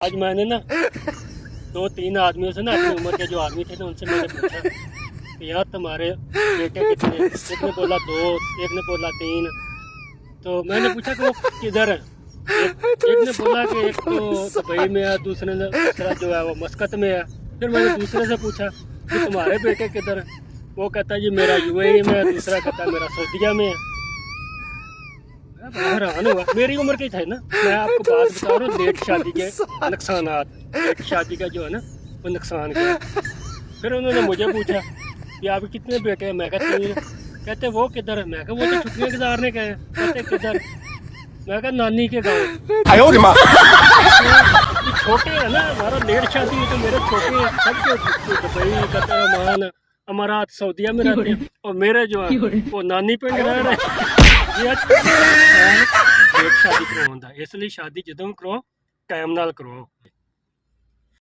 आज मैंने ना 2-3 आदमियों से ना अपनी उम्र के जो आदमी थे ना उनसे मैंने पूछा कि यार तुम्हारे बेटे कितने। एक ने बोला 2, एक ने बोला 3। तो मैंने पूछा कि वो किधर है। एक ने बोला कि एक तो दुबई में है, दूसरा जो है वो मस्कत में है। फिर मैंने दूसरे से पूछा कि तुम्हारे बेटे किधर है। वो कहता है जी मेरा यूएई में है, दूसरा कहता है मेरा सऊदीया में है। मैं बड़ा हैरान हुआ, मेरी उम्र के थे ना। मैं आपको बात बता रहा हूँ लेट शादी के नुकसानात। लेट शादी का जो है ना वो नुकसान क्या है। फिर उन्होंने मुझे पूछा कि आपके कितने बेटे हैं। मैं कहा 3। कहते वो किधर है। मैं कहा वो तो छुट्टियां गुजारने गए हैं। कहते किधर। मैं कहा नानी के गाँव। ये छोटे हैं ना, हमारा लेट शादी हुई तो मेरे छोटे हैं सब जो दुबई कतर ओमान अमारात सऊदीया में रहते हैं, और मेरे जो है वो नानी पिंड रह रहे हैं। ये लेट शादी करवाਉਂਦਾ, ਇਸ ਲਈ शादी ਜਦੋਂ करो टाइम नाल करो।